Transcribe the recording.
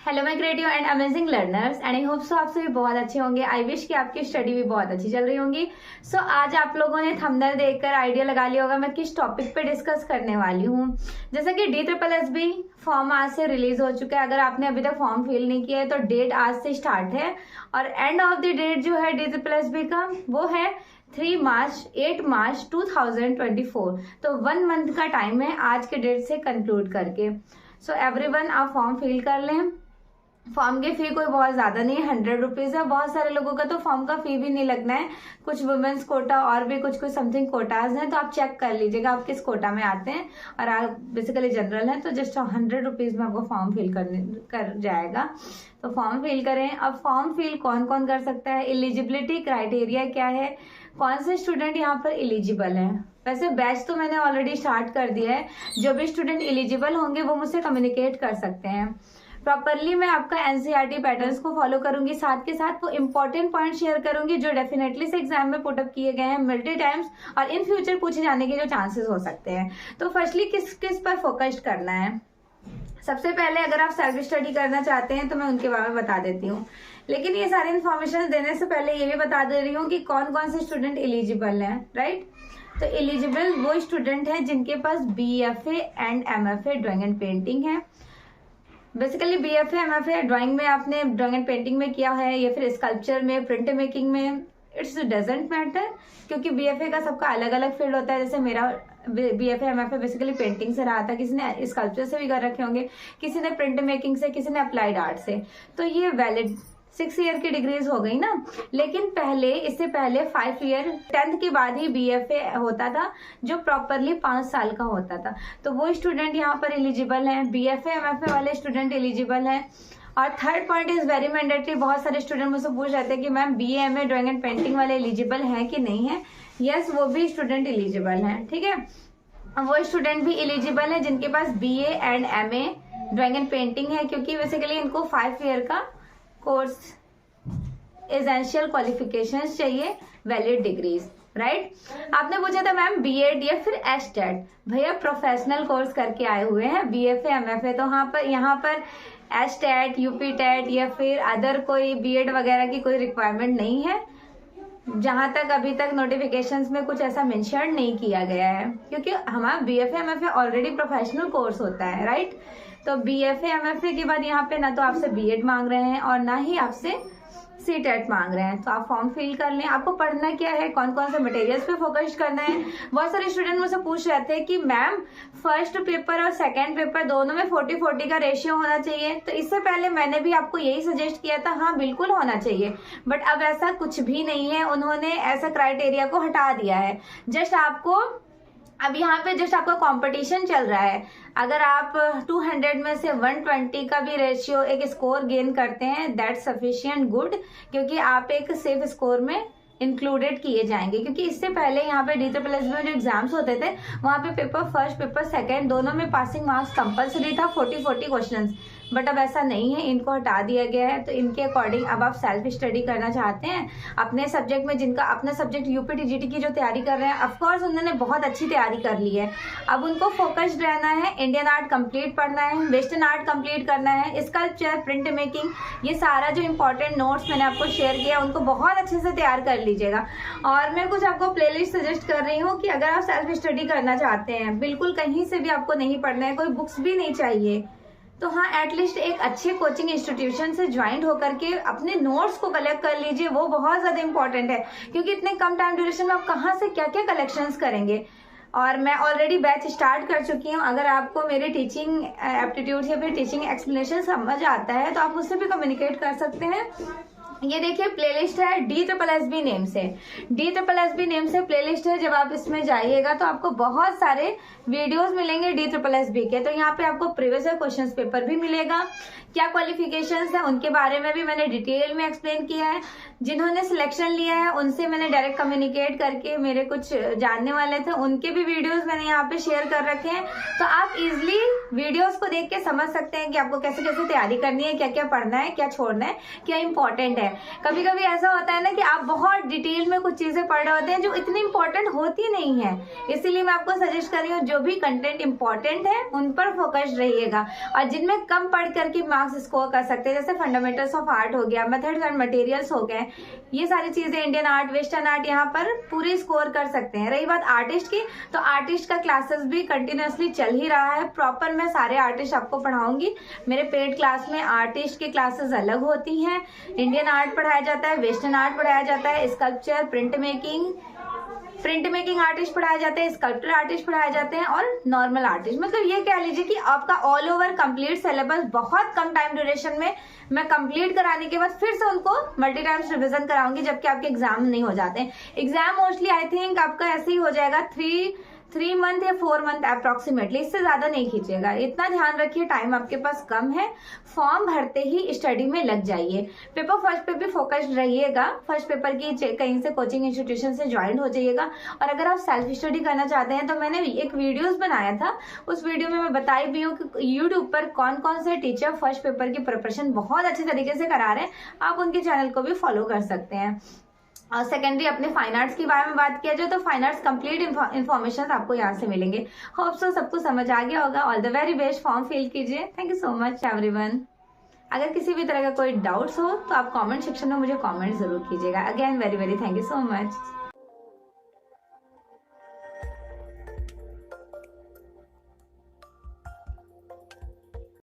Hello my creative and amazing learners and I hope so आप सभी बहुत अच्छे होंगे। आई विश कि आपकी स्टडी भी बहुत अच्छी चल रही होंगी। सो आज आप लोगों ने थंबनेल देखकर आइडिया लगा लिया होगा मैं किस टॉपिक पे डिस्कस करने वाली हूँ। जैसा कि DSSB फॉर्म आज से रिलीज हो चुका है। अगर आपने अभी तक फॉर्म फिल नहीं किया है तो डेट आज से स्टार्ट है और एंड ऑफ द डेट जो है DSSB का वो है 8 मार्च 2024। तो 1 मंथ का टाइम है आज के डेट से कंक्लूड करके। सो एवरीवन आप फॉर्म फिल कर लें। फॉर्म की फी कोई बहुत ज्यादा नहीं है, 100 रुपीज है। बहुत सारे लोगों का तो फॉर्म का फी भी नहीं लगना है। कुछ वुमेन्स कोटा और भी कुछ समथिंग कोटाज हैं, तो आप चेक कर लीजिएगा आप किस कोटा में आते हैं। और आप बेसिकली जनरल हैं तो जस्ट 100 रुपीज में आपको फॉर्म फिल कर जाएगा। तो फॉर्म फिल करें। अब फॉर्म फिल कौन कौन कर सकता है, एलिजिबिलिटी क्राइटेरिया क्या है, कौन से स्टूडेंट यहाँ पर एलिजिबल है। वैसे बैच तो मैंने ऑलरेडी स्टार्ट कर दिया है। जो भी स्टूडेंट एलिजिबल होंगे वो मुझसे कम्युनिकेट कर सकते हैं। प्रॉपरली मैं आपका NCERT पैटर्न्स को फॉलो करूंगी, साथ के साथ वो इंपॉर्टेंट पॉइंट शेयर करूंगी जो डेफिनेटली से एग्जाम में पुटअप किए गए हैं मल्टी टाइम्स और इन फ्यूचर पूछे जाने के जो चांसेस हो सकते हैं। तो फर्स्टली किस किस पर फोकस करना है। सबसे पहले अगर आप सेल्फ स्टडी करना चाहते हैं तो मैं उनके बारे में बता देती हूँ, लेकिन ये सारी इन्फॉर्मेशन देने से पहले ये भी बता दे रही हूँ कि कौन कौन से स्टूडेंट एलिजिबल हैं, राइट। तो एलिजिबल वो स्टूडेंट हैं जिनके पास BFA and MFA drawing and painting है। बेसिकली BFA MFA ड्राइंग में आपने ड्राइंग एंड पेंटिंग में किया है या फिर स्कल्पचर में, प्रिंट मेकिंग में, इट्स डजेंट मैटर, क्योंकि BFA का सबका अलग अलग फील्ड होता है। जैसे मेरा BFA MFA बेसिकली पेंटिंग से रहा था, किसी ने स्कल्पचर से भी कर रखे होंगे, किसी ने प्रिंट मेकिंग से, किसी ने अप्लाइड आर्ट से। तो ये वैलिड 6 ईयर की डिग्रीज हो गई ना। लेकिन इससे पहले 5 ईयर 10th के बाद ही BFA होता था जो प्रॉपरली 5 साल का होता था। तो वो स्टूडेंट यहाँ पर एलिजिबल हैं, BFA MFA वाले स्टूडेंट एलिजिबल हैं। और third point is very mandatory. बहुत सारे स्टूडेंट मुझसे पूछ रहे थे कि ma'am BA MA drawing and painting वाले एलिजिबल हैं कि नहीं है। यस, वो भी स्टूडेंट एलिजिबल हैं, ठीक है। वो स्टूडेंट भी एलिजिबल है जिनके पास BA and MA drawing and painting है, क्योंकि बेसिकली इनको 5 ईयर का कोर्स एसेंशियल क्वालिफिकेशंस चाहिए, वैलिड डिग्रीज, राइट। आपने पूछा था मैम BEd या फिर STET। भैया प्रोफेशनल कोर्स करके आए हुए हैं BFA MFA, तो यहाँ पर STET UP TET या फिर अदर कोई BEd वगैरह की कोई रिक्वायरमेंट नहीं है। जहां तक अभी तक नोटिफिकेशंस में कुछ ऐसा मेंशन नहीं किया गया है, क्योंकि हमारा BFA MFA already professional course होता है, राइट। तो BFA MFA के बाद यहाँ पे ना तो आपसे BEd मांग रहे हैं और ना ही आपसे CTET मांग रहे हैं। तो आप फॉर्म फिल कर लें। आपको पढ़ना क्या है, कौन कौन से मटेरियल्स पे फोकस करना है। बहुत सारे स्टूडेंट मुझसे पूछ रहे थे कि मैम फर्स्ट पेपर और सेकंड पेपर दोनों में 40-40 का रेशियो होना चाहिए। तो इससे पहले मैंने भी आपको यही सजेस्ट किया था, हाँ बिल्कुल होना चाहिए, बट अब ऐसा कुछ भी नहीं है। उन्होंने ऐसा क्राइटेरिया को हटा दिया है। जस्ट आपको अब यहाँ पे जस्ट आपका कंपटीशन चल रहा है। अगर आप 200 में से 120 का भी रेशियो एक स्कोर गेन करते हैं, दैट्स सफिशिएंट गुड, क्योंकि आप एक सेफ स्कोर में इंक्लूडेड किए जाएंगे। क्योंकि इससे पहले यहाँ पे DSSB में जो एग्जाम्स होते थे वहां पे पेपर फर्स्ट पेपर सेकंड दोनों में पासिंग मार्क्स कंपलसरी था, 40-40 क्वेश्चंस। बट अब ऐसा नहीं है, इनको हटा दिया गया है। तो इनके अकॉर्डिंग अब आप सेल्फ स्टडी करना चाहते हैं अपने सब्जेक्ट में, जिनका अपना सब्जेक्ट UP TGT की जो तैयारी कर रहे हैं, ऑफकोर्स उन्होंने बहुत अच्छी तैयारी कर ली है। अब उनको फोकस्ड रहना है, इंडियन आर्ट कंप्लीट पढ़ना है, वेस्टर्न आर्ट कंप्लीट करना है, स्कल्पचर, प्रिंट मेकिंग, ये सारा जो इंपॉर्टेंट नोट्स मैंने आपको शेयर किया उनको बहुत अच्छे से तैयार कर लीजिएगा। और मैं कुछ आपको प्लेलिस्ट सजेस्ट कर रही हूँ कि अगर आप सेल्फ स्टडी करना चाहते हैं, बिल्कुल कहीं से भी आपको नहीं पढ़ना है, कोई बुक्स भी नहीं चाहिए, तो हाँ एटलीस्ट एक अच्छे कोचिंग इंस्टीट्यूशन से ज्वाइन होकर के अपने नोट्स को कलेक्ट कर लीजिए। वो बहुत ज्यादा इंपॉर्टेंट है, क्योंकि इतने कम टाइम ड्यूरेशन में आप कहाँ से क्या क्या कलेक्शंस करेंगे। और मैं ऑलरेडी बैच स्टार्ट कर चुकी हूँ। अगर आपको मेरे टीचिंग एप्टीट्यूड या फिर टीचिंग एक्सप्लेनेशन समझ आता है तो आप मुझसे भी कम्युनिकेट कर सकते हैं। ये देखिए प्लेलिस्ट है DSSB नेम से। DSSB नेम से प्लेलिस्ट है। जब आप इसमें जाइएगा तो आपको बहुत सारे वीडियोस मिलेंगे DSSB के। तो यहाँ पे आपको प्रीवियस ईयर क्वेश्चंस पेपर भी मिलेगा, क्या क्वालिफिकेशंस है उनके बारे में भी मैंने डिटेल में एक्सप्लेन किया है। जिन्होंने सिलेक्शन लिया है उनसे मैंने डायरेक्ट कम्युनिकेट करके, मेरे कुछ जानने वाले थे उनके भी वीडियोस मैंने यहाँ पे शेयर कर रखे हैं, तो आप इजिली वीडियोस को देख के समझ सकते हैं कि आपको कैसे कैसे तैयारी करनी है, क्या क्या पढ़ना है, क्या छोड़ना है, क्या इंपॉर्टेंट है। कभी कभी ऐसा होता है ना कि आप बहुत डिटेल में कुछ चीजें पढ़ रहे होते हैं जो इतनी इंपॉर्टेंट होती नहीं है, इसीलिए मैं आपको सजेस्ट कर रही हूँ जो भी कंटेंट इंपॉर्टेंट है उन पर फोकस रहिएगा, और जिनमें कम पढ़ करके मार्क्स स्कोर कर सकते हैं, जैसे फंडामेंटल्स ऑफ आर्ट हो गया, मेथड्स एंड मटेरियल्स हो गए, ये सारी चीजें इंडियन आर्ट, वेस्टर्न आर्ट यहाँ पर पूरी स्कोर कर सकते हैं। रही बात आर्टिस्ट की, तो आर्टिस्ट का क्लासेस भी कंटिन्यूअसली चल ही रहा है, प्रॉपर मैं सारे आर्टिस्ट आपको पढ़ाऊंगी। मेरे पेड क्लास में आर्टिस्ट की क्लासेस अलग होती हैं, इंडियन आर्ट पढ़ाया जाता है, वेस्टर्न आर्ट पढ़ाया जाता है, स्कल्पचर, प्रिंट मेकिंग आर्टिस्ट पढ़ाए जाते हैं, स्कल्पटर आर्टिस्ट पढ़ाए जाते हैं, और नॉर्मल आर्टिस्ट। मतलब ये कह लीजिए कि आपका ऑल ओवर कंप्लीट सिलेबस बहुत कम टाइम ड्यूरेशन में मैं कंप्लीट कराने के बाद फिर से उनको मल्टी टाइम्स रिवीजन कराऊंगी, जबकि आपके एग्जाम नहीं हो जाते हैं। एग्जाम मोस्टली आई थिंक आपका ऐसे ही हो जाएगा 3 मंथ या 4 मंथ अप्रोक्सीमेटली, इससे ज्यादा नहीं खींचेगा। इतना ध्यान रखिए, टाइम आपके पास कम है, फॉर्म भरते ही स्टडी में लग जाइए। पेपर फर्स्ट पे भी फोकस्ड रहिएगा, फर्स्ट पेपर की कहीं से कोचिंग इंस्टीट्यूशन से ज्वाइन हो जाइएगा। और अगर आप सेल्फ स्टडी करना चाहते हैं तो मैंने एक वीडियोस बनाया था, उस वीडियो में मैं बताई भी हूँ कि यूट्यूब पर कौन कौन से टीचर फर्स्ट पेपर की प्रिपरेशन बहुत अच्छे तरीके से करा रहे हैं, आप उनके चैनल को भी फॉलो कर सकते हैं। और सेकेंडरी अपने फाइन आर्ट्स के बारे में बात किया जाए तो फाइन आर्ट्स कंप्लीट इन्फॉर्मेशन आपको यहाँ से मिलेंगे। होप सो सबको समझ आ गया होगा। All the very best, form fill कीजिए। Thank you so much everyone. अगर किसी भी तरह का कोई डाउट्स हो तो आप कमेंट सेक्शन में मुझे कमेंट जरूर कीजिएगा। Again very very thank you so much.